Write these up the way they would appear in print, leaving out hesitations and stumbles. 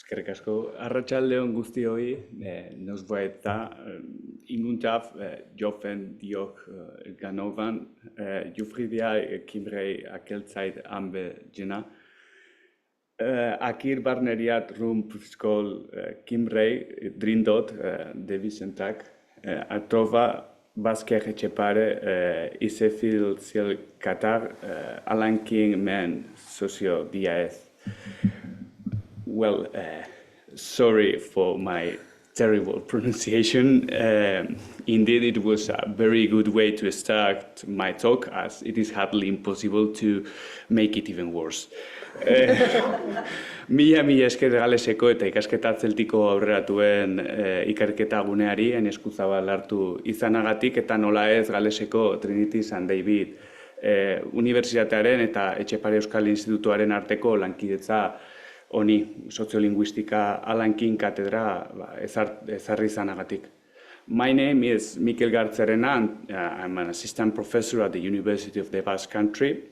Eskerrik asko. Arratsaldeon guztioi, nos baita inguntaf jofen diok ganovan, jufridia kimrei akeltzait anbe jena. Akir barneriat rump skol kimrei drindot de Vicentak, atrova Basque etxepare isefil ziel Qatar alanking men socio diaez. Well, sorry for my terrible pronunciation. Indeed, it was a very good way to start my talk, as it is hardly impossible to make it even worse. Mila esker galeseko eta ikasketa zeltiko aurreratuen ikerketa guneari eskuzabal hartu izanagatik eta nola ez galeseko Trinity St. David Unibertsitatearen eta Etxepare Euskal Institutuaren arteko lankidetza honi soziolinguistika alankin katedra ezarri izanagatik. My name is Mikel Gartziarena, and I'm an assistant professor at the University of the Basque Country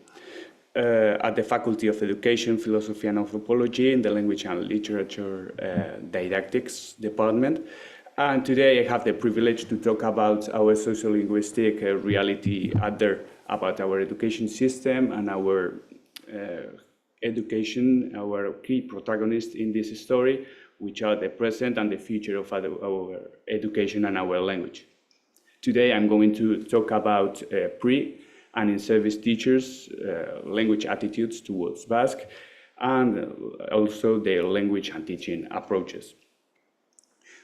at the Faculty of Education, Philosophy and Anthropology in the Language and Literature Didactics Department. And today I have the privilege to talk about our sociolinguistic reality out there, about our education system and our education, our key protagonists in this story, which are the present and the future of our education and our language. Today I'm going to talk about pre- and in-service teachers' language attitudes towards Basque, and also their language and teaching approaches.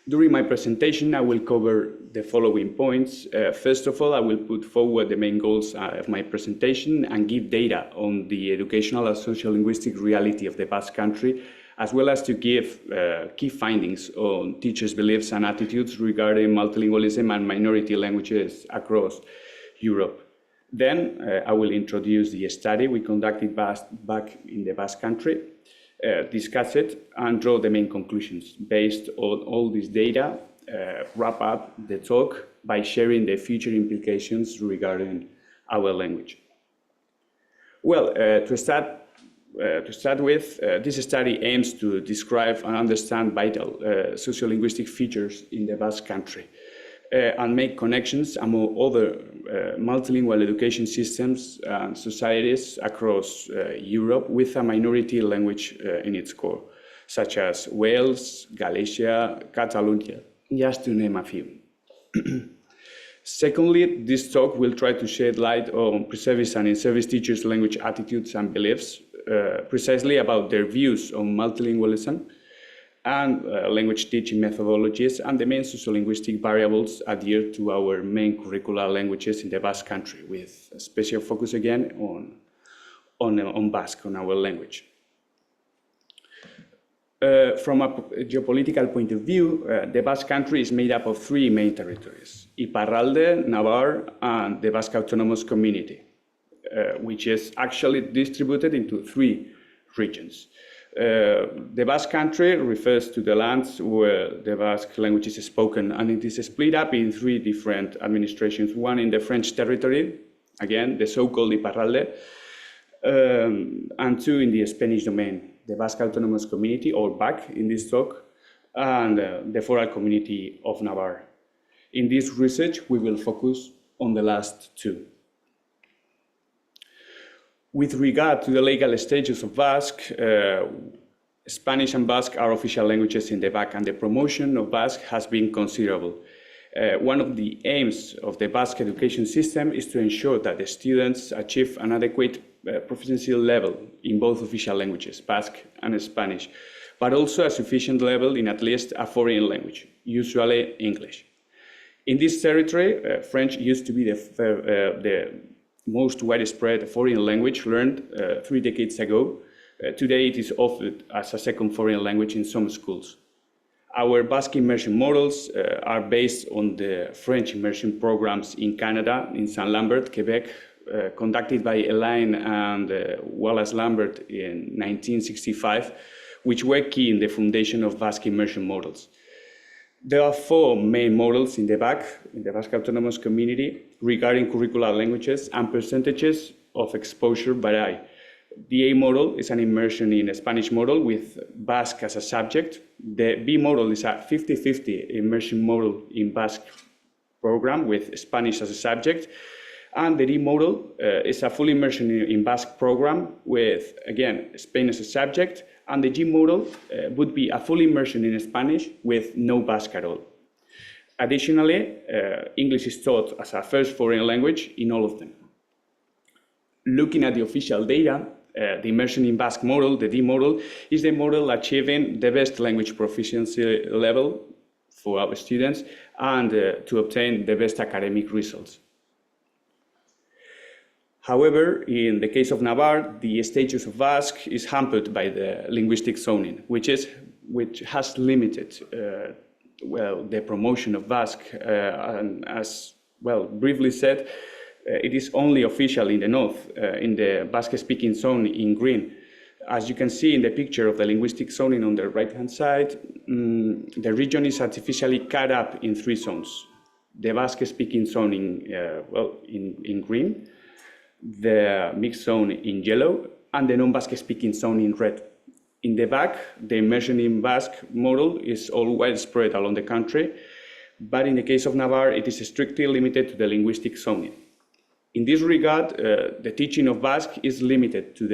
During my presentation, I will cover the following points. First of all, I will put forward the main goals of my presentation and give data on the educational and sociolinguistic reality of the Basque Country, as well as to give key findings on teachers' beliefs and attitudes regarding multilingualism and minority languages across Europe. Then I will introduce the study we conducted back in the Basque Country, discuss it, and draw the main conclusions. Based on all this data, wrap up the talk by sharing the future implications regarding our language. Well, to start with, this study aims to describe and understand vital sociolinguistic features in the Basque Country and make connections among other multilingual education systems and societies across Europe with a minority language in its core, such as Wales, Galicia, Catalonia, just to name a few. Secondly, this talk will try to shed light on pre-service and in-service teachers' language attitudes and beliefs, precisely about their views on multilingualism and language teaching methodologies and the main sociolinguistic variables adhered to our main curricular languages in the Basque Country, with a special focus again on Basque, on our language. From a geopolitical point of view, the Basque Country is made up of three main territories: Iparralde, Navarre, and the Basque Autonomous Community, which is actually distributed into three regions. The Basque Country refers to the lands where the Basque language is spoken, and it is split up in three different administrations. One in the French territory, again, the so-called Iparralde, and two in the Spanish domain, the Basque Autonomous Community, or BAC in this talk, and the Foral Community of Navarre. In this research, we will focus on the last two. With regard to the legal status of Basque, Spanish and Basque are official languages in the BAC, and the promotion of Basque has been considerable. One of the aims of the Basque education system is to ensure that the students achieve an adequate proficiency level in both official languages, Basque and Spanish, but also a sufficient level in at least a foreign language, usually English. In this territory, French used to be the most widespread foreign language learned 3 decades ago. Today it is offered as a second foreign language in some schools. Our Basque immersion models are based on the French immersion programs in Canada, in St. Lambert, Quebec, conducted by Elaine and Wallace Lambert in 1965, which were key in the foundation of Basque immersion models. There are four main models in the BAC, in the Basque Autonomous Community, regarding curricular languages, and percentages of exposure vary. The A model is an immersion in a Spanish model with Basque as a subject. The B model is a 50-50 immersion model in Basque program with Spanish as a subject. And the D model is a full immersion in Basque program with, again, Spain as a subject. And the G model would be a full immersion in Spanish with no Basque at all. Additionally, English is taught as a first foreign language in all of them. Looking at the official data, the immersion in Basque model, the D model, is the model achieving the best language proficiency level for our students and to obtain the best academic results. However, in the case of Navarre, the status of Basque is hampered by the linguistic zoning, which has limited the promotion of Basque, and as briefly said, it is only official in the north, in the Basque-speaking zone in green. As you can see in the picture of the linguistic zoning on the right-hand side, the region is artificially cut up in 3 zones. The Basque-speaking zone in green, the mixed zone in yellow, and the non-Basque-speaking zone in red. In the back, the immersion in Basque model is all widespread along the country, but in the case of Navarre, it is strictly limited to the linguistic zoning. In this regard, the teaching of Basque is limited to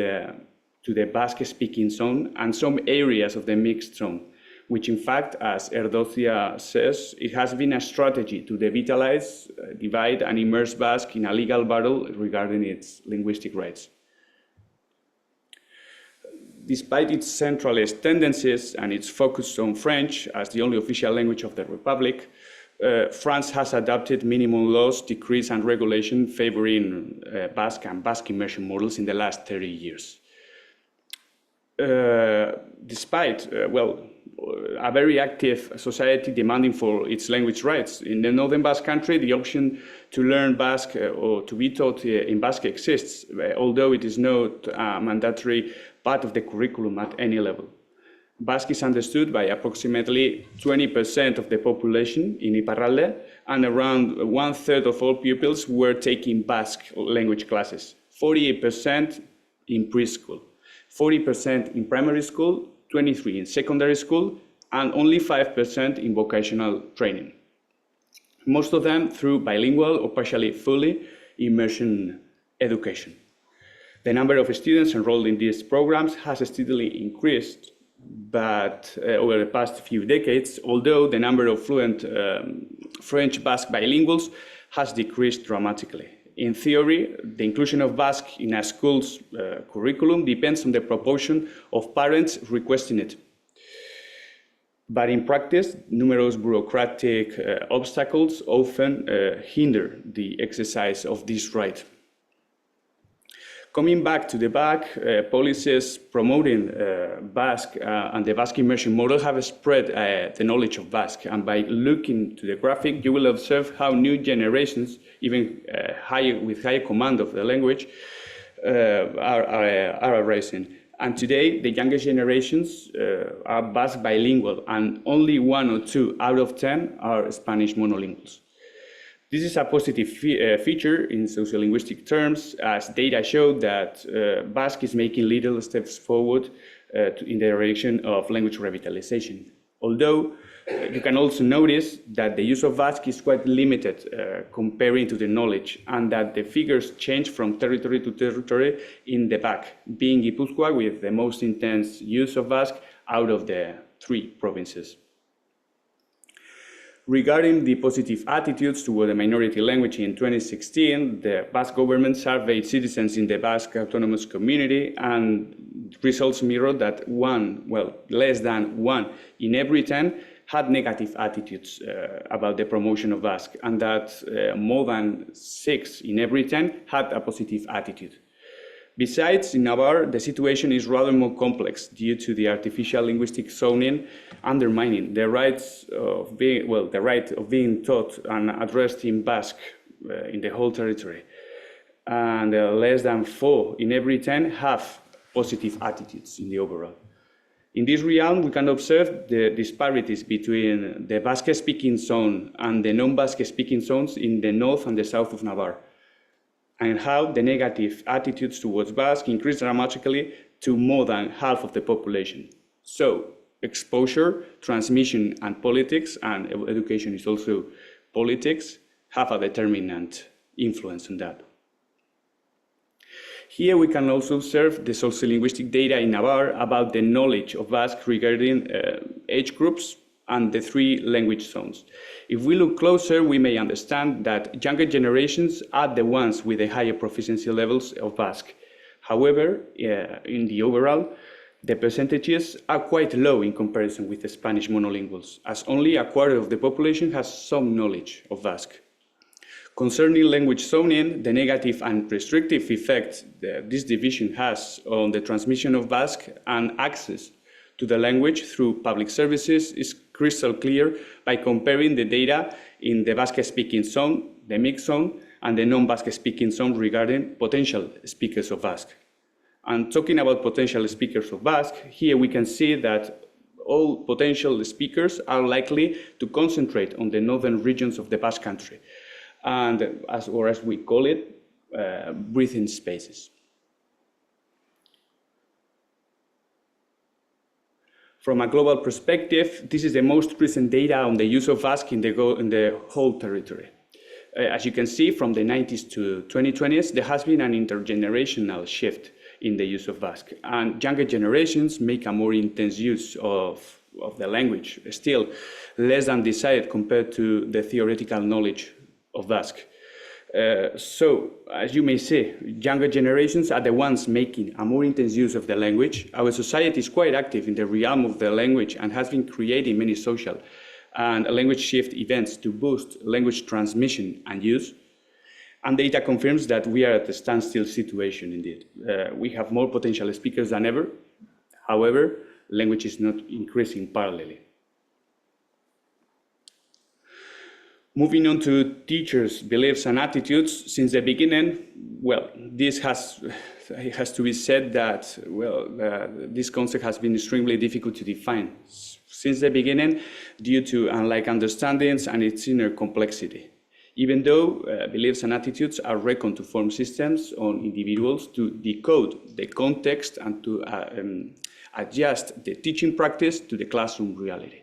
the Basque-speaking zone and some areas of the mixed zone, which in fact, as Erdocia says, it has been a strategy to devitalize, divide and immerse Basque in a legal battle regarding its linguistic rights. Despite its centralist tendencies and its focus on French as the only official language of the Republic, France has adopted minimum laws, decrees and regulation favoring Basque and Basque immersion models in the last 30 years. Despite, a very active society demanding for its language rights. In the Northern Basque country, the option to learn Basque or to be taught in Basque exists, although it is not a mandatory part of the curriculum at any level. Basque is understood by approximately 20% of the population in Iparralde, and around 1/3 of all pupils were taking Basque language classes, 48% in preschool, 40% in primary school, 23% in secondary school, and only 5% in vocational training. Most of them through bilingual or partially fully immersion education. The number of students enrolled in these programs has steadily increased, but over the past few decades, although the number of fluent French-Basque bilinguals has decreased dramatically. In theory, the inclusion of Basque in a school's curriculum depends on the proportion of parents requesting it. But in practice, numerous bureaucratic obstacles often hinder the exercise of this right. Coming back to the back, policies promoting Basque and the Basque immersion model have spread the knowledge of Basque. And by looking to the graphic, you will observe how new generations, even with higher command of the language, are arising. And today, the youngest generations are Basque bilingual, and only 1 or 2 out of 10 are Spanish monolinguals. This is a positive feature in sociolinguistic terms, as data show that Basque is making little steps forward in the direction of language revitalization. Although you can also notice that the use of Basque is quite limited comparing to the knowledge, and that the figures change from territory to territory in the back, being Gipuzkoa with the most intense use of Basque out of the 3 provinces. Regarding the positive attitudes toward the minority language in 2016, the Basque government surveyed citizens in the Basque autonomous community, and results mirror that less than 1 in every 10 had negative attitudes about the promotion of Basque, and that more than 6 in every 10 had a positive attitude. Besides, in Navarre, the situation is rather more complex due to the artificial linguistic zoning undermining the right of being taught and addressed in Basque in the whole territory. And less than 4 in every 10 have positive attitudes in the overall. In this realm, we can observe the disparities between the Basque-speaking zone and the non-Basque-speaking zones in the north and the south of Navarre. and how the negative attitudes towards Basque increased dramatically to more than half of the population. So exposure, transmission, and politics, and education is also politics, have a determinant influence on that. Here we can also observe the sociolinguistic data in Navarre about the knowledge of Basque regarding age groups and the 3 language zones. If we look closer, we may understand that younger generations are the ones with the higher proficiency levels of Basque. However, in the overall, the percentages are quite low in comparison with the Spanish monolinguals, as only a quarter of the population has some knowledge of Basque. Concerning language zoning, the negative and restrictive effect that this division has on the transmission of Basque and access to the language through public services is crystal clear by comparing the data in the Basque-speaking zone, the mixed zone, and the non-Basque-speaking zone regarding potential speakers of Basque. And talking about potential speakers of Basque, here we can see that all potential speakers are likely to concentrate on the northern regions of the Basque country, and as we call it, breathing spaces. From a global perspective, this is the most recent data on the use of Basque in the whole territory. As you can see, from the 90s to 2020s, there has been an intergenerational shift in the use of Basque, and younger generations make a more intense use of the language, still less than desired compared to the theoretical knowledge of Basque. So, as you may see, younger generations are the ones making a more intense use of the language. Our society is quite active in the realm of the language and has been creating many social and language shift events to boost language transmission and use. And data confirms that we are at a standstill situation indeed. We have more potential speakers than ever. However, language is not increasing parallelly. Moving on to teachers' beliefs and attitudes, since the beginning, well, this has to be said that, well, this concept has been extremely difficult to define since the beginning due to unlike understandings and its inner complexity. Even though beliefs and attitudes are reckoned to form systems on individuals to decode the context and to adjust the teaching practice to the classroom reality.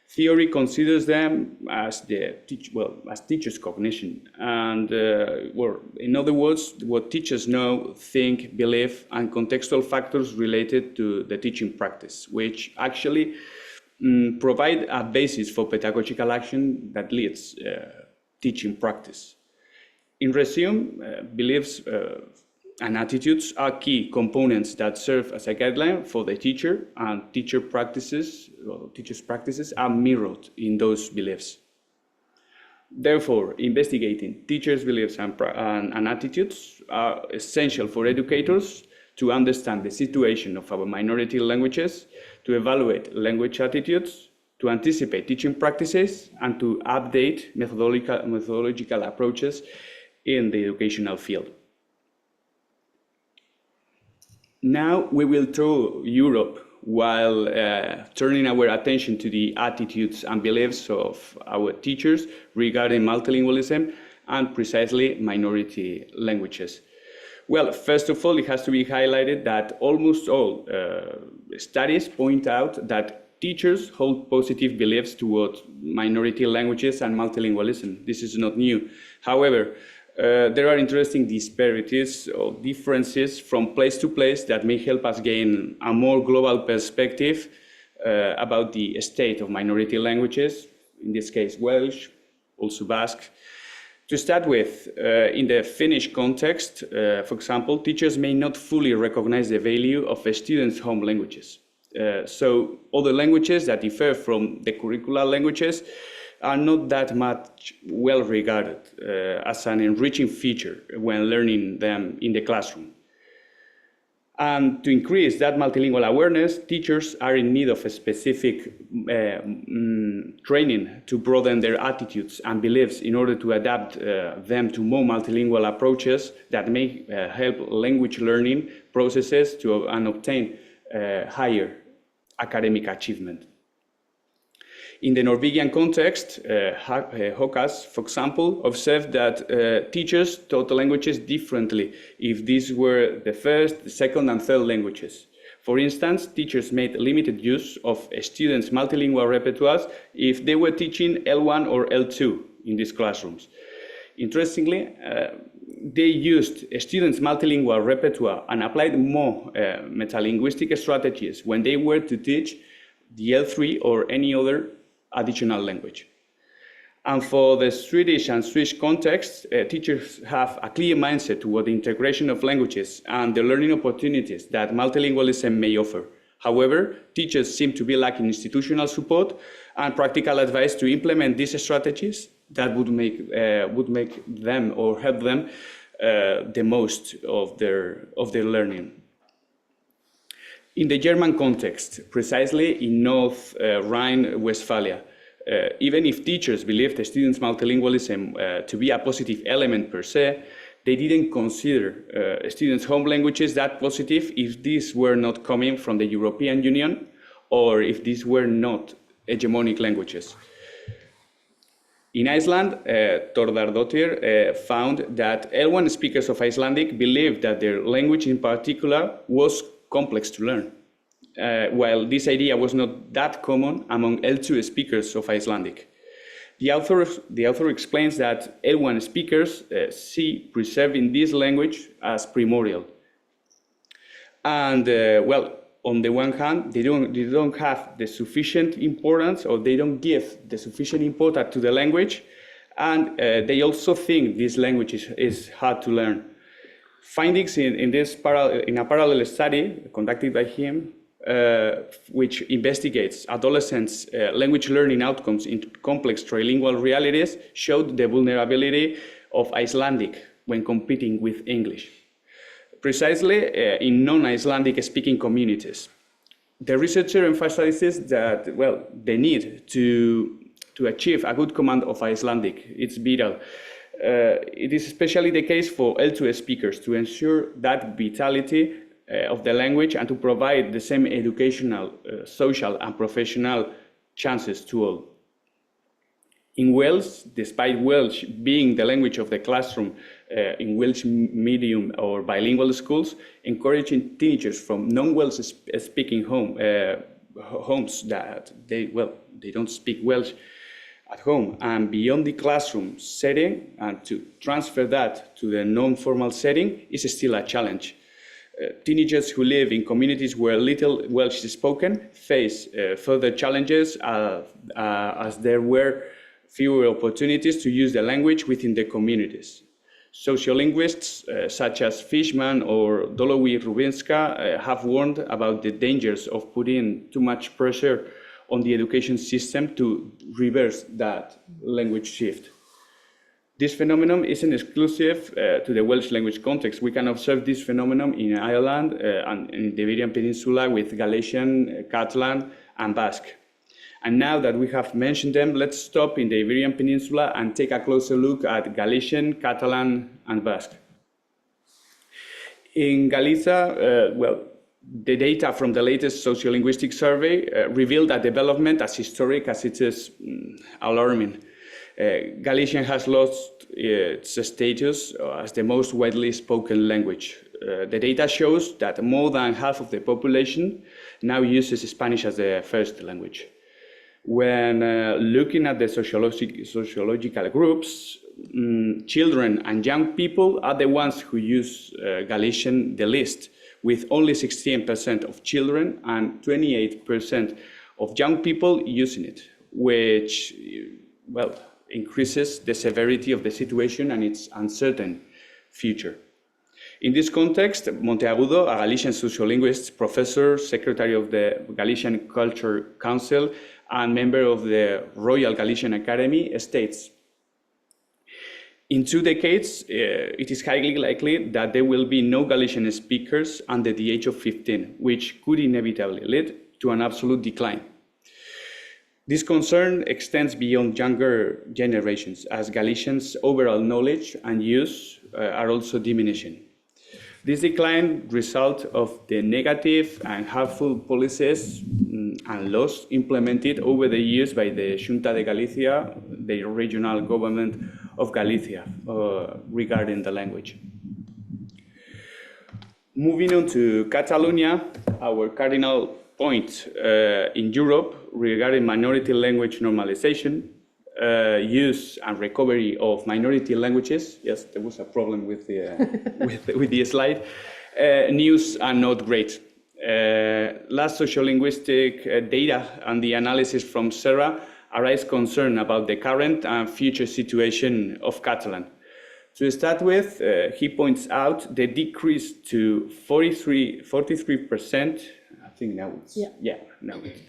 Theory considers them as teachers' cognition, and in other words, what teachers know, think, believe, and contextual factors related to the teaching practice, which actually provide a basis for pedagogical action that leads teaching practice. In resume, beliefs and attitudes are key components that serve as a guideline for the teacher, and teachers' practices are mirrored in those beliefs. Therefore, investigating teachers' beliefs and attitudes are essential for educators to understand the situation of our minority languages, to evaluate language attitudes, to anticipate teaching practices, and to update methodological approaches in the educational field. Now we will tour Europe while turning our attention to the attitudes and beliefs of our teachers regarding multilingualism and precisely minority languages. Well, first of all, it has to be highlighted that almost all studies point out that teachers hold positive beliefs towards minority languages and multilingualism. This is not new. However, there are interesting disparities or differences from place to place that may help us gain a more global perspective about the state of minority languages, in this case Welsh, also Basque. To start with, in the Finnish context, for example, teachers may not fully recognize the value of a student's home languages. So other languages that differ from the curricular languages are not that much well regarded as an enriching feature when learning them in the classroom. And to increase that multilingual awareness, teachers are in need of a specific training to broaden their attitudes and beliefs in order to adapt them to more multilingual approaches that may help language learning processes and obtain higher academic achievement. In the Norwegian context, Hokas, for example, observed that teachers taught the languages differently if these were the first, the second, and third languages. For instance, teachers made limited use of students' multilingual repertoires if they were teaching L1 or L2 in these classrooms. Interestingly, they used students' multilingual repertoire and applied more metalinguistic strategies when they were to teach the L3 or any other additional language. And for the Swedish and Swiss context, teachers have a clear mindset toward the integration of languages and the learning opportunities that multilingualism may offer. However, teachers seem to be lacking institutional support and practical advice to implement these strategies that would make them or help them the most of their learning. In the German context, precisely in North Rhine-Westphalia, even if teachers believed the students' multilingualism to be a positive element per se, they didn't consider students' home languages that positive if these were not coming from the European Union or if these were not hegemonic languages. In Iceland, Thordardóttir found that L1 speakers of Icelandic believed that their language in particular was complex to learn, while this idea was not that common among L2 speakers of Icelandic. The author explains that L1 speakers see preserving this language as primordial. And on the one hand, they don't have the sufficient importance, or they don't give the sufficient importance to the language, and they also think this language is hard to learn. Findings in a parallel study conducted by him, which investigates adolescents' language learning outcomes in complex trilingual realities, showed the vulnerability of Icelandic when competing with English, precisely in non-Icelandic speaking communities. The researcher emphasizes that, the need to achieve a good command of Icelandic, it's vital. It is especially the case for L2 speakers to ensure that vitality of the language and to provide the same educational, social, and professional chances to all. In Wales, despite Welsh being the language of the classroom in Welsh medium or bilingual schools, encouraging teenagers from non-Welsh speaking homes that they don't speak Welsh at home and beyond the classroom setting, and to transfer that to the non-formal setting is still a challenge. Teenagers who live in communities where little Welsh is spoken face further challenges as there were fewer opportunities to use the language within the communities. Sociolinguists such as Fishman or Dolowi-Rubinska have warned about the dangers of putting too much pressure on the education system to reverse that language shift. This phenomenon isn't exclusive to the Welsh language context. We can observe this phenomenon in Ireland and in the Iberian Peninsula with Galician, Catalan, and Basque. And now that we have mentioned them, let's stop in the Iberian Peninsula and take a closer look at Galician, Catalan, and Basque. In Galicia, the data from the latest sociolinguistic survey revealed a development as historic as it is alarming. Galician has lost its status as the most widely spoken language. The data shows that more than half of the population now uses Spanish as the first language. When looking at the sociological groups, children and young people are the ones who use Galician the least, with only 16% of children and 28% of young people using it, which, increases the severity of the situation and its uncertain future. In this context, Monteagudo, a Galician sociolinguist, professor, secretary of the Galician Culture Council, and member of the Royal Galician Academy, states, "In 2 decades, it is highly likely that there will be no Galician speakers under the age of 15, which could inevitably lead to an absolute decline. This concern extends beyond younger generations, as Galicians' overall knowledge and use are also diminishing. This decline result of the negative and harmful policies and laws implemented over the years by the Xunta de Galicia, the regional government of Galicia, regarding the language. Moving on to Catalonia, our cardinal point in Europe regarding minority language normalization, use and recovery of minority languages. Yes, there was a problem with the, with the slide. News are not great. Last sociolinguistic data and the analysis from Serra arise concern about the current and future situation of Catalan. To start with, he points out the decrease to 43%, I think now it's, now it's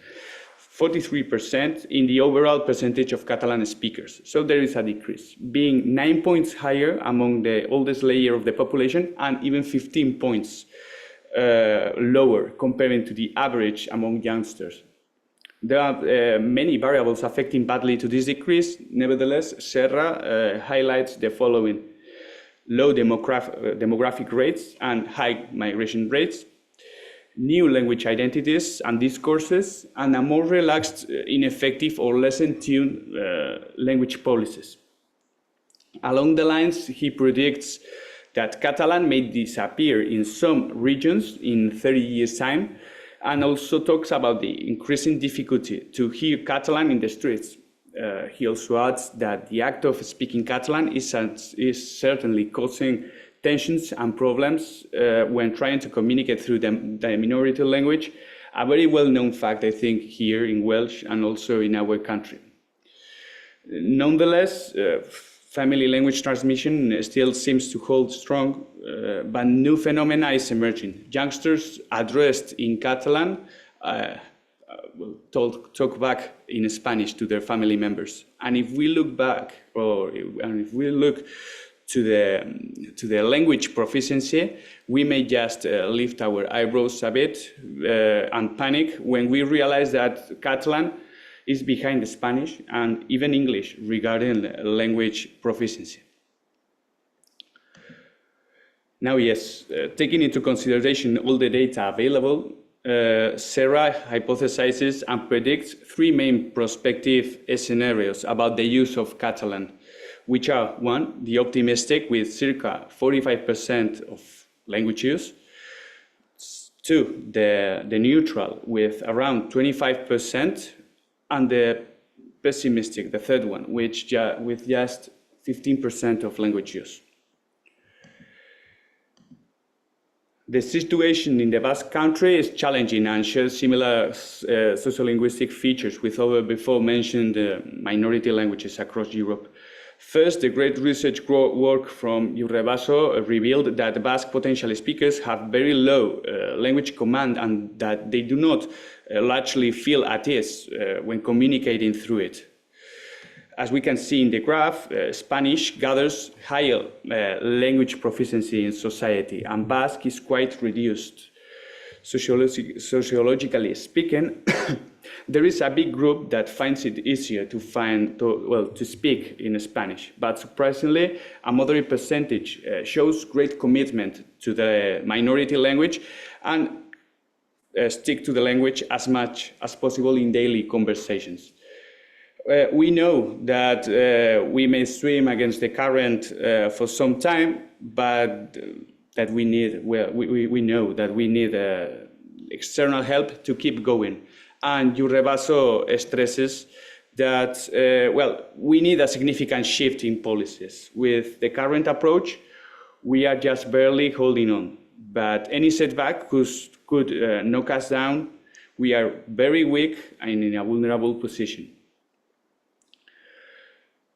43% in the overall percentage of Catalan speakers. So there is a decrease, being 9 points higher among the oldest layer of the population and even 15 points lower comparing to the average among youngsters. There are many variables affecting badly to this decrease. Nevertheless, Serra highlights the following: low demographic rates and high migration rates, new language identities and discourses, and a more relaxed, ineffective or less in tune language policies. Along the lines, he predicts that Catalan may disappear in some regions in 30 years' time, and also talks about the increasing difficulty to hear Catalan in the streets. He also adds that the act of speaking Catalan is certainly causing tensions and problems when trying to communicate through the minority language, a very well-known fact, I think, here in Welsh and also in our country. Nonetheless, family language transmission still seems to hold strong, but new phenomena is emerging. Youngsters addressed in Catalan will talk back in Spanish to their family members. And if we look back, and if we look to the language proficiency, we may just lift our eyebrows a bit and panic when we realize that Catalan is behind Spanish and even English regarding language proficiency. Now, yes, taking into consideration all the data available, Serra hypothesizes and predicts three main prospective scenarios about the use of Catalan, which are: one, the optimistic with circa 45% of language use; two, the neutral with around 25%; and the pessimistic, the third one, with just 15% of language use. The situation in the Basque country is challenging and shares similar sociolinguistic features with other before mentioned minority languages across Europe. First, the great research work from Euskal revealed that Basque potential speakers have very low language command and that they do not largely feel at ease when communicating through it. As we can see in the graph, Spanish gathers higher language proficiency in society, and Basque is quite reduced. Sociologically speaking, there is a big group that finds it easier to speak in Spanish, but surprisingly, a moderate percentage shows great commitment to the minority language and stick to the language as much as possible in daily conversations. We know that we may swim against the current for some time, but that we know that we need external help to keep going. And Euskal stresses that, we need a significant shift in policies. With the current approach, we are just barely holding on. But any setback could knock us down. We are very weak and in a vulnerable position.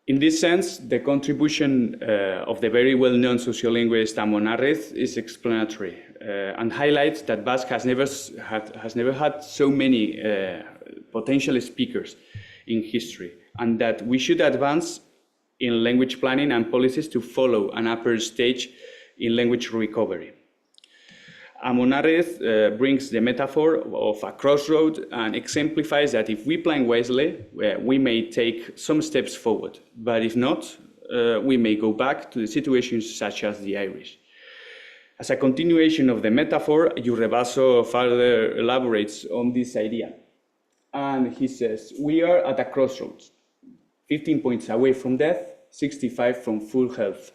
In this sense, the contribution of the very well-known sociolinguist Amon Arraiz is explanatory and highlights that Basque has never had so many potential speakers in history, and that we should advance in language planning and policies to follow an upper stage in language recovery. Amon Arraiz brings the metaphor of a crossroad and exemplifies that if we plan wisely, we may take some steps forward, but if not, we may go back to the situations such as the Irish. As a continuation of the metaphor, Euskal further elaborates on this idea. And he says, we are at a crossroads, 15 points away from death, 65 from full health.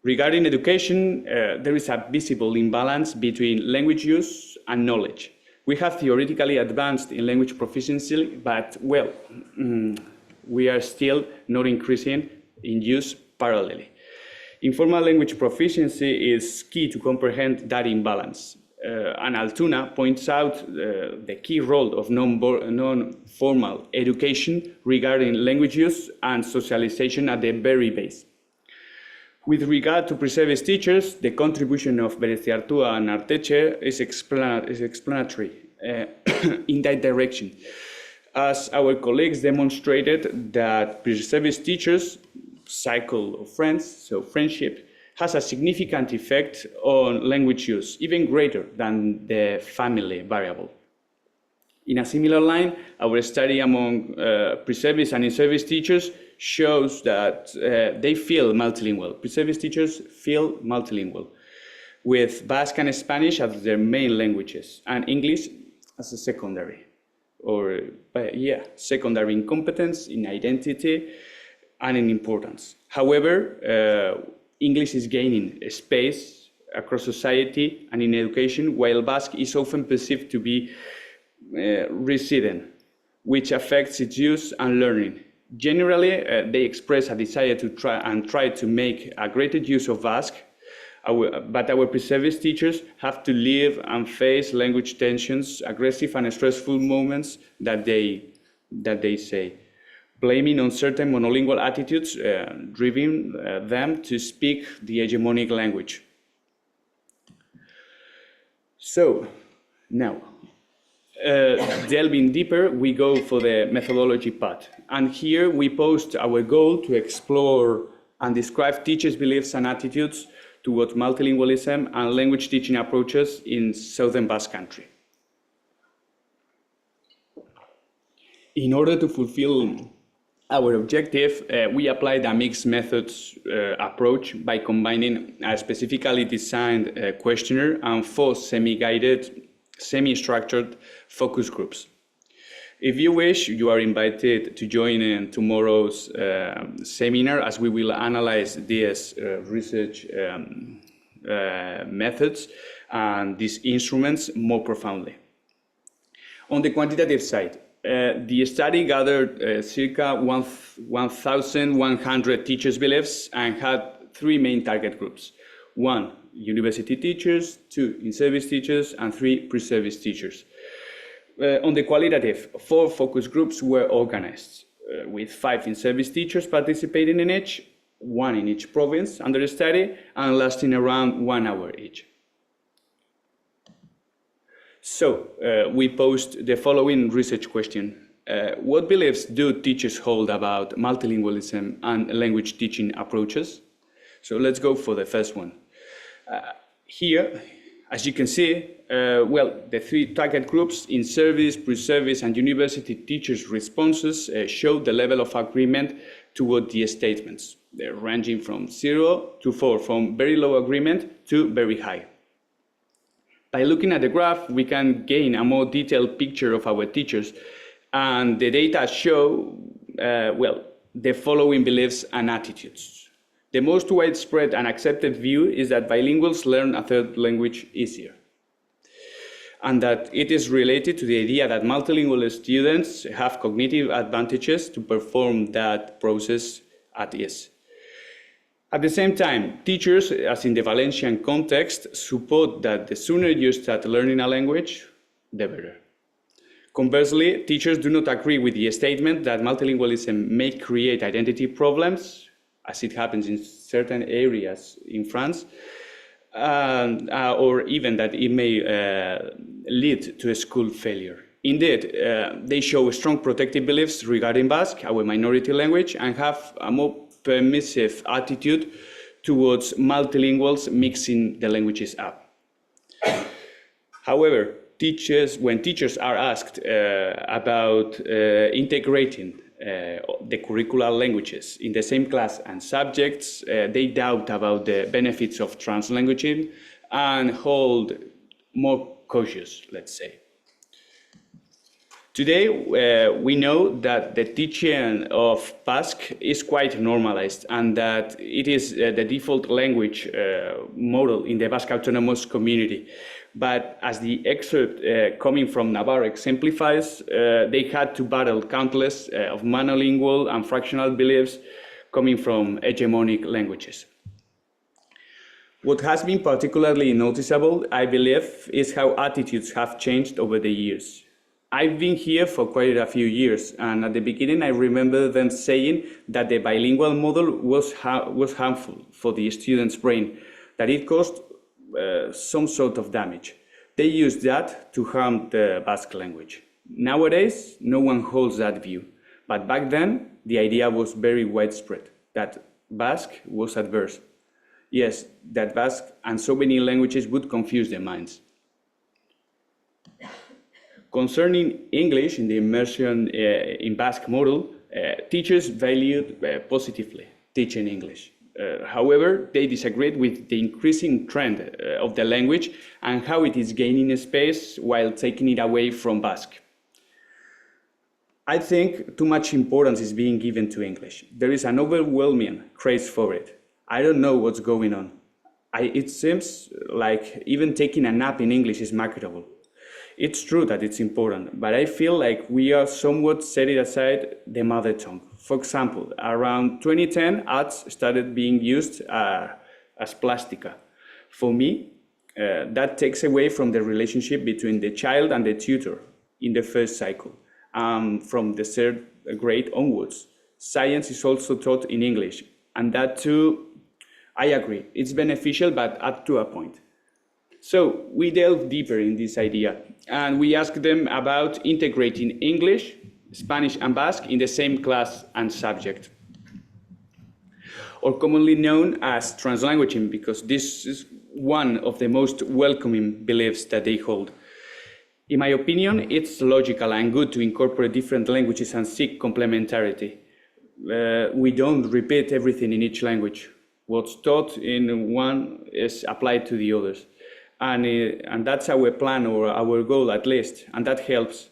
Regarding education, there is a visible imbalance between language use and knowledge. We have theoretically advanced in language proficiency, but, well, we are still not increasing in use parallelly. Informal language proficiency is key to comprehend that imbalance. And Altuna points out the key role of non-formal education regarding language use and socialization at the very base. With regard to pre-service teachers, the contribution of Gartziarena and Arteche is explanatory in that direction, as our colleagues demonstrated that pre-service teachers' cycle of friends, so friendship, has a significant effect on language use, even greater than the family variable. In a similar line, our study among pre-service and in-service teachers shows that they feel multilingual. Pre-service teachers feel multilingual, with Basque and Spanish as their main languages, and English as a secondary, or secondary in competence, in identity, and in importance. However, English is gaining space across society and in education, while Basque is often perceived to be receding, which affects its use and learning. Generally, they express a desire to try to make a greater use of Basque, but our pre-service teachers have to live and face language tensions, aggressive and stressful moments that they say, blaming on certain monolingual attitudes, driving them to speak the hegemonic language. So, now, delving deeper, we go for the methodology part. And here we post our goal to explore and describe teachers' beliefs and attitudes towards multilingualism and language teaching approaches in Southern Basque Country. In order to fulfill our objective, we applied a mixed methods approach by combining a specifically designed questionnaire and 4 semi-guided, semi-structured focus groups. If you wish, you are invited to join in tomorrow's seminar, as we will analyze these research methods and these instruments more profoundly. On the quantitative side, the study gathered circa 1,100 teachers' beliefs and had 3 main target groups. 1, university teachers, 2, in-service teachers, and 3, pre-service teachers. On the qualitative, 4 focus groups were organized, with 5 in-service teachers participating in each, 1 in each province under the study, and lasting around 1 hour each. So, we posed the following research question. What beliefs do teachers hold about multilingualism and language teaching approaches? So let's go for the first one. Here, as you can see, the 3 target groups, in-service, pre-service, and university teachers' responses show the level of agreement toward the statements. They're ranging from 0 to 4, from very low agreement to very high. By looking at the graph, we can gain a more detailed picture of our teachers, and the data show, the following beliefs and attitudes. The most widespread and accepted view is that bilinguals learn a third language easier, and that it is related to the idea that multilingual students have cognitive advantages to perform that process at ease. At the same time, teachers, as in the Valencian context, support that the sooner you start learning a language, the better. Conversely, teachers do not agree with the statement that multilingualism may create identity problems, as it happens in certain areas in France, or even that it may lead to a school failure. Indeed, they show strong protective beliefs regarding Basque, our minority language, and have a more permissive attitude towards multilinguals mixing the languages up. However, when teachers are asked about integrating the curricular languages in the same class and subjects, they doubt about the benefits of translanguaging and hold more cautious, let's say. Today, we know that the teaching of Basque is quite normalized and that it is the default language model in the Basque Autonomous Community. But as the excerpt coming from Navarre exemplifies, they had to battle countless of monolingual and fractional beliefs coming from hegemonic languages. What has been particularly noticeable, I believe, is how attitudes have changed over the years. I've been here for quite a few years, and at the beginning I remember them saying that the bilingual model was harmful for the student's brain, that it caused some sort of damage. They used that to harm the Basque language. Nowadays, no one holds that view, but back then the idea was very widespread, that Basque was adverse. Yes, that Basque and so many languages would confuse their minds. Concerning English in the immersion in Basque model, teachers valued positively teaching English. However, they disagreed with the increasing trend of the language and how it is gaining space while taking it away from Basque. I think too much importance is being given to English. There is an overwhelming craze for it. I don't know what's going on. It seems like even taking a nap in English is marketable. It's true that it's important, but I feel like we are somewhat setting aside the mother tongue. For example, around 2010, ads started being used as plastica. For me, that takes away from the relationship between the child and the tutor in the first cycle. From the third grade onwards, science is also taught in English, and that too, I agree, it's beneficial, but up to a point. So we delve deeper in this idea, and we ask them about integrating English, Spanish, and Basque in the same class and subject, or commonly known as translanguaging, because this is one of the most welcoming beliefs that they hold. In my opinion, it's logical and good to incorporate different languages and seek complementarity. We don't repeat everything in each language. What's taught in one is applied to the others. And that's our plan, or our goal at least, and that helps.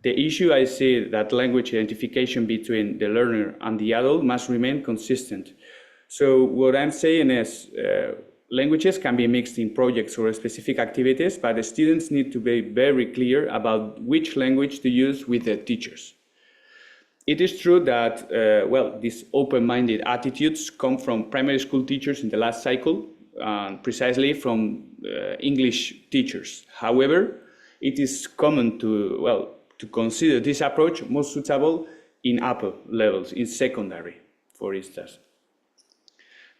The issue I see that language identification between the learner and the adult must remain consistent. So what I'm saying is languages can be mixed in projects or specific activities, but the students need to be very clear about which language to use with the teachers. It is true that, these open-minded attitudes come from primary school teachers in the last cycle, precisely from English teachers. However, it is common to consider this approach most suitable in upper levels, in secondary, for instance.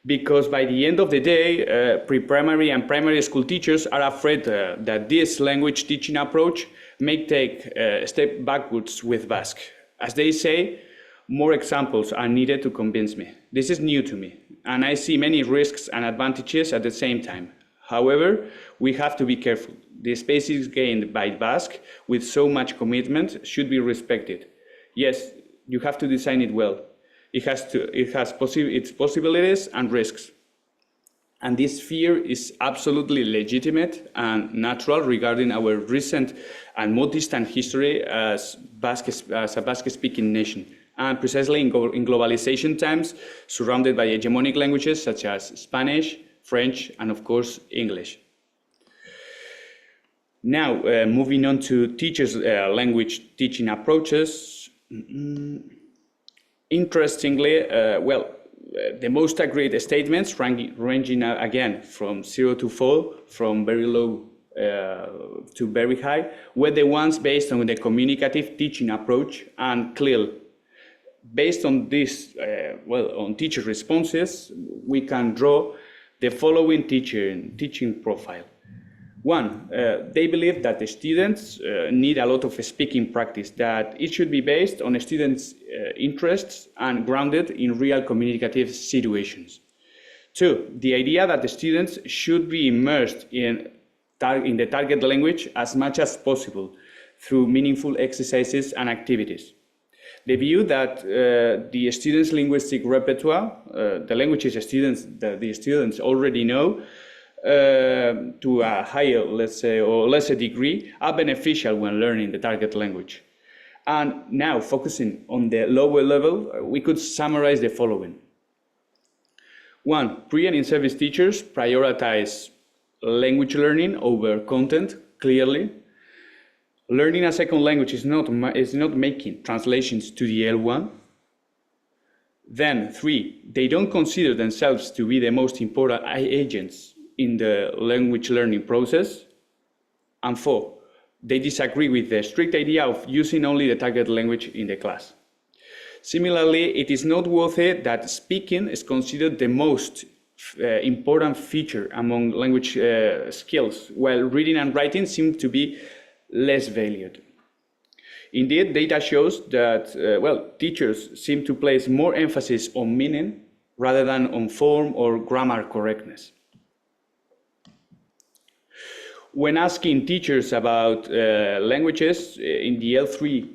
Because by the end of the day, pre-primary and primary school teachers are afraid that this language teaching approach may take a step backwards with Basque. As they say, more examples are needed to convince me. This is new to me, and I see many risks and advantages at the same time. However, we have to be careful. The spaces gained by Basque with so much commitment should be respected. Yes, you have to design it well. It has its possibilities and risks. And this fear is absolutely legitimate and natural regarding our recent and more distant history as a Basque-speaking nation, and precisely in globalization times, surrounded by hegemonic languages such as Spanish, French, and of course, English. Now, moving on to teachers' language teaching approaches. Interestingly, the most agreed statements ranging again from 0 to 4, from very low to very high, were the ones based on the communicative teaching approach and clear. Based on this, on teacher responses, we can draw the following teaching profile. One, they believe that the students need a lot of speaking practice, that it should be based on a student's interests and grounded in real communicative situations. Two, the idea that the students should be immersed in the target language as much as possible through meaningful exercises and activities. The view that the students' linguistic repertoire, the languages the students already know, to a higher, let's say, or lesser degree, are beneficial when learning the target language. And now, focusing on the lower level, we could summarize the following. One, pre- and in-service teachers prioritize language learning over content, clearly. Learning a second language is not making translations to the L1. Then, three, they don't consider themselves to be the most important agents in the language learning process. And four, they disagree with the strict idea of using only the target language in the class. Similarly, it is noteworthy that speaking is considered the most important feature among language skills, while reading and writing seem to be less valued. Indeed, data shows that, teachers seem to place more emphasis on meaning rather than on form or grammar correctness. When asking teachers about languages in the L3,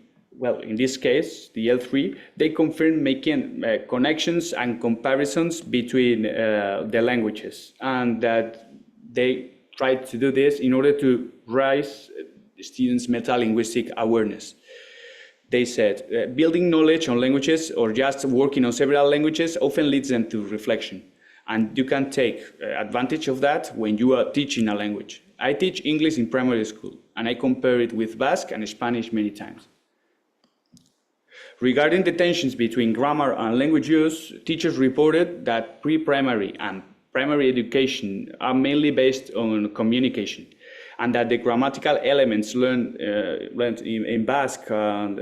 in this case, the L3, they confirm making connections and comparisons between the languages, and that they try to do this in order to raise students' metalinguistic awareness. They said, building knowledge on languages or just working on several languages often leads them to reflection. And you can take advantage of that when you are teaching a language. I teach English in primary school, and I compare it with Basque and Spanish many times. Regarding the tensions between grammar and language use, teachers reported that pre-primary and primary education are mainly based on communication, and that the grammatical elements learned in Basque and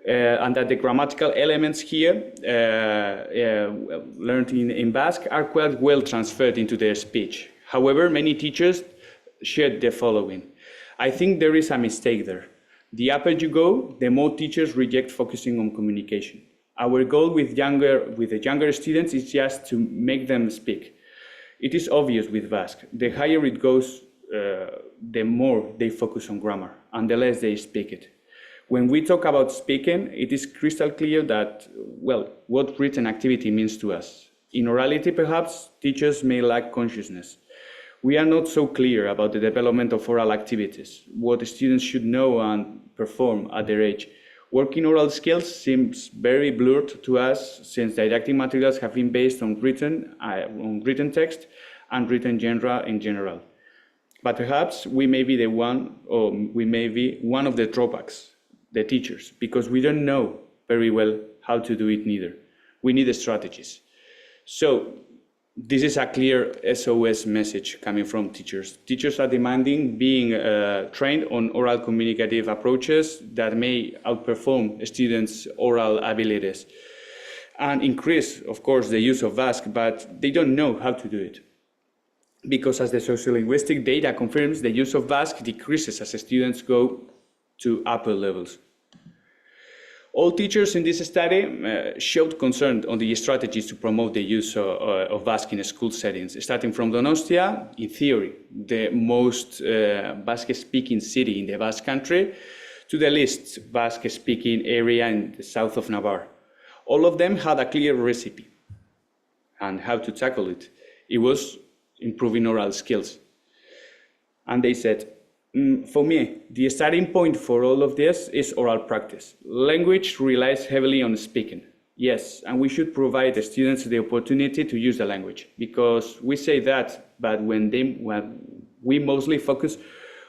and that the grammatical elements here learned in Basque are quite well transferred into their speech. However, many teachers shared the following. I think there is a mistake there. The upper you go, the more teachers reject focusing on communication. Our goal with the younger students is just to make them speak. It is obvious with Basque. The higher it goes, the more they focus on grammar, and the less they speak it. When we talk about speaking, it is crystal clear that, what written activity means to us. In orality, perhaps, teachers may lack consciousness. We are not so clear about the development of oral activities, what students should know and perform at their age. Working oral skills seems very blurred to us, since didactic materials have been based on written text and written genre in general. But perhaps we may be one of the drawbacks, the teachers, because we don't know very well how to do it neither. We need the strategies. So this is a clear SOS message coming from teachers. Teachers are demanding being trained on oral communicative approaches that may outperform students' oral abilities and increase, of course, the use of Basque, but they don't know how to do it. Because as the sociolinguistic data confirms, the use of Basque decreases as students go to upper levels. All teachers in this study showed concern on the strategies to promote the use of Basque in school settings, starting from Donostia, in theory, the most Basque-speaking city in the Basque country, to the least Basque-speaking area in the south of Navarre. All of them had a clear recipe and how to tackle it. It was improving oral skills. And they said, for me, the starting point for all of this is oral practice. Language relies heavily on speaking. Yes, and we should provide the students the opportunity to use the language, because we say that, but when we mostly focus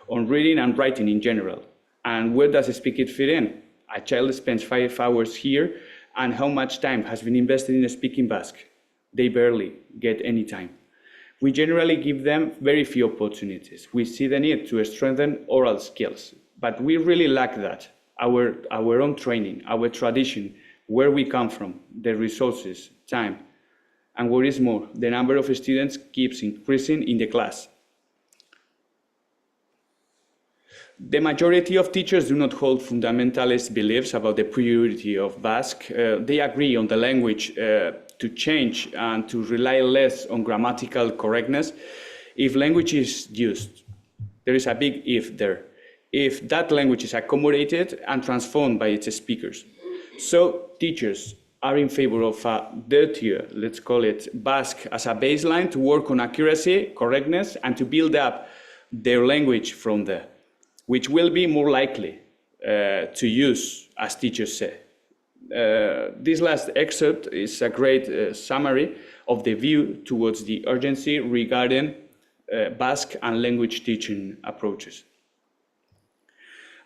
on reading and writing in general. And where does speaking fit in? A child spends 5 hours here, and how much time has been invested in speaking Basque? They barely get any time. We generally give them very few opportunities. We see the need to strengthen oral skills, but we really lack that. Our own training, our tradition, where we come from, the resources, time, and what is more, the number of students keeps increasing in the class. The majority of teachers do not hold fundamentalist beliefs about the priority of Basque. They agree on the language to change and to rely less on grammatical correctness if language is used. There is a big if there. If that language is accommodated and transformed by its speakers. So teachers are in favor of a dirtier, let's call it Basque, as a baseline to work on accuracy, correctness, and to build up their language from there, which will be more likely to use, as teachers say. This last excerpt is a great summary of the view towards the urgency regarding Basque and language teaching approaches.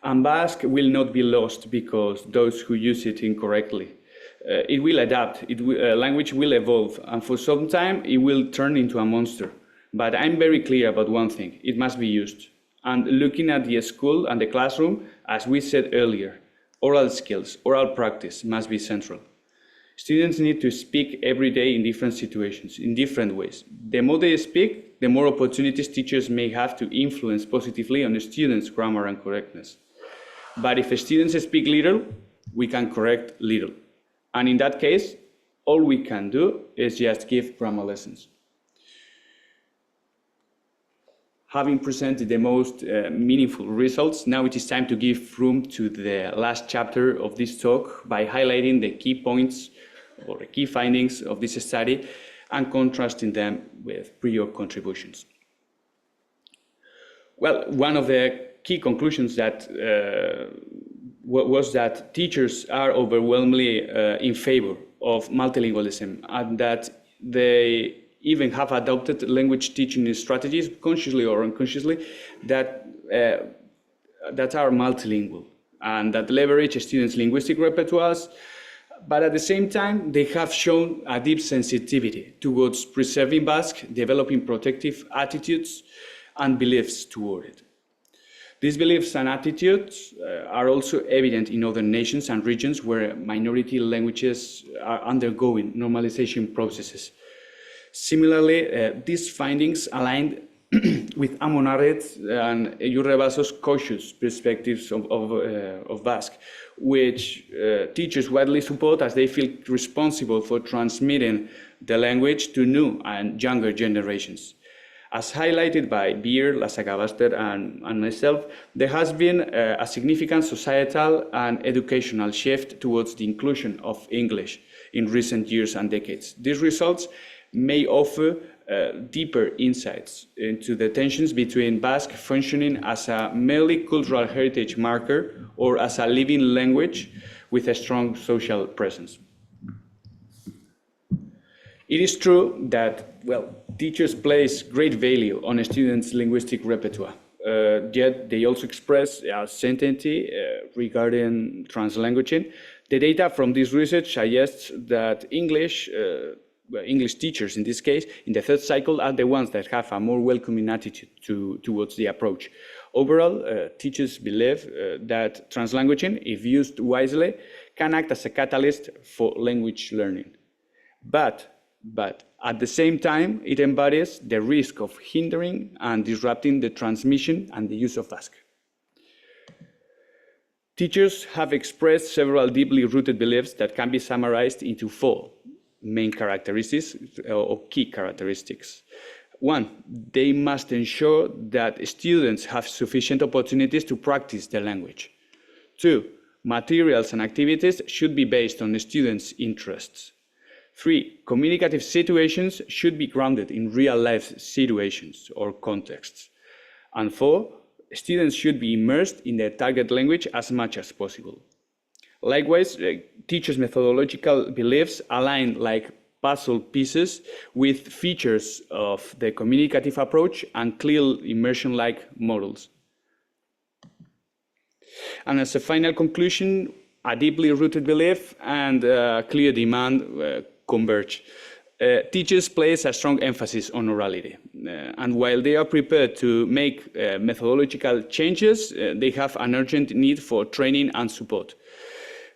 And Basque will not be lost because those who use it incorrectly. It will adapt, language will evolve, and for some time it will turn into a monster. But I'm very clear about one thing: it must be used. And looking at the school and the classroom, as we said earlier, oral skills, oral practice must be central. Students need to speak every day in different situations, in different ways. The more they speak, the more opportunities teachers may have to influence positively on the students' grammar and correctness. But if students speak little, we can correct little. And in that case, all we can do is just give grammar lessons. Having presented the most meaningful results, now it is time to give room to the last chapter of this talk by highlighting the key points or the key findings of this study and contrasting them with prior contributions. Well, one of the key conclusions that was that teachers are overwhelmingly in favor of multilingualism, and that they even have adopted language teaching strategies, consciously or unconsciously, that are multilingual and that leverage students' linguistic repertoires, but at the same time, they have shown a deep sensitivity towards preserving Basque, developing protective attitudes and beliefs toward it. These beliefs and attitudes are also evident in other nations and regions where minority languages are undergoing normalization processes. Similarly, these findings aligned with Amon Arret's and Jurrebaso's cautious perspectives of Basque, which teachers widely support as they feel responsible for transmitting the language to new and younger generations. As highlighted by Beer, Lasagabaster, and myself, there has been a significant societal and educational shift towards the inclusion of English in recent years and decades. These results may offer deeper insights into the tensions between Basque functioning as a merely cultural heritage marker or as a living language with a strong social presence. It is true that, well, teachers place great value on a student's linguistic repertoire, yet they also express uncertainty regarding translanguaging. The data from this research suggests that English teachers, in this case, in the third cycle, are the ones that have a more welcoming attitude towards the approach. Overall, teachers believe that translanguaging, if used wisely, can act as a catalyst for language learning. But at the same time, it embodies the risk of hindering and disrupting the transmission and the use of Basque. Teachers have expressed several deeply rooted beliefs that can be summarized into 4 main characteristics or key characteristics. 1, they must ensure that students have sufficient opportunities to practice the language. 2, materials and activities should be based on the students' interests. 3, communicative situations should be grounded in real-life situations or contexts. And 4, students should be immersed in their target language as much as possible. Likewise, teachers' methodological beliefs align like puzzle pieces with features of the communicative approach and clear immersion-like models. And as a final conclusion, a deeply rooted belief and clear demand converge. Teachers place a strong emphasis on orality, and while they are prepared to make methodological changes, they have an urgent need for training and support.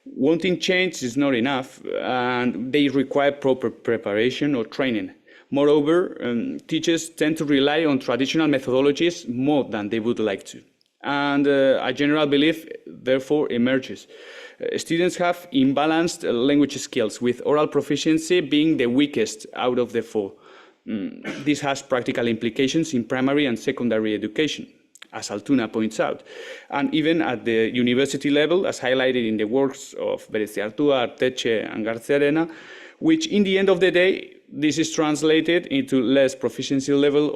Wanting change is not enough, and they require proper preparation or training. Moreover, teachers tend to rely on traditional methodologies more than they would like to, and a general belief therefore emerges. Students have imbalanced language skills, with oral proficiency being the weakest out of the 4. This has practical implications in primary and secondary education. as Altuna points out, and even at the university level, as highlighted in the works of Gartziarena, Arteche, and Gartziarena, which in the end of the day, this is translated into less proficiency level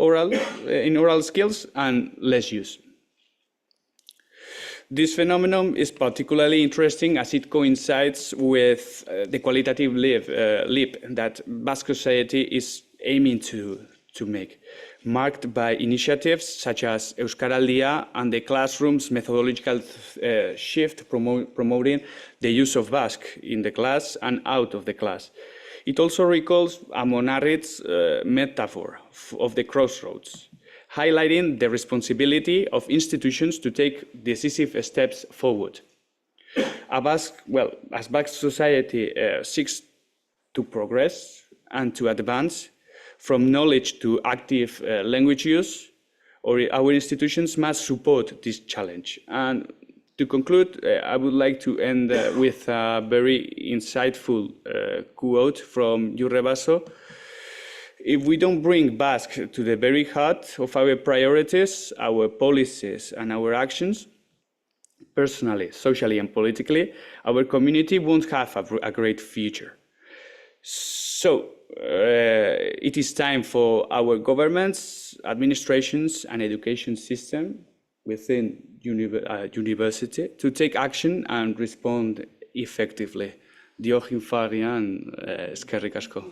in oral skills and less use. This phenomenon is particularly interesting as it coincides with the qualitative leap that Basque society is aiming to make, marked by initiatives such as Euskaraldia and the classroom's methodological shift promoting the use of Basque in the class and out of the class. It also recalls Amonarrit's metaphor of the crossroads, highlighting the responsibility of institutions to take decisive steps forward. As Basque society seeks to progress and to advance from knowledge to active language use, our institutions must support this challenge. And to conclude, I would like to end with a very insightful quote from Jurre Basso. If we don't bring Basque to the very heart of our priorities, our policies, and our actions, personally, socially, and politically, our community won't have a great future. So, it is time for our governments, administrations, and education system within university to take action and respond effectively. Diolch in farian, eskerrik asko.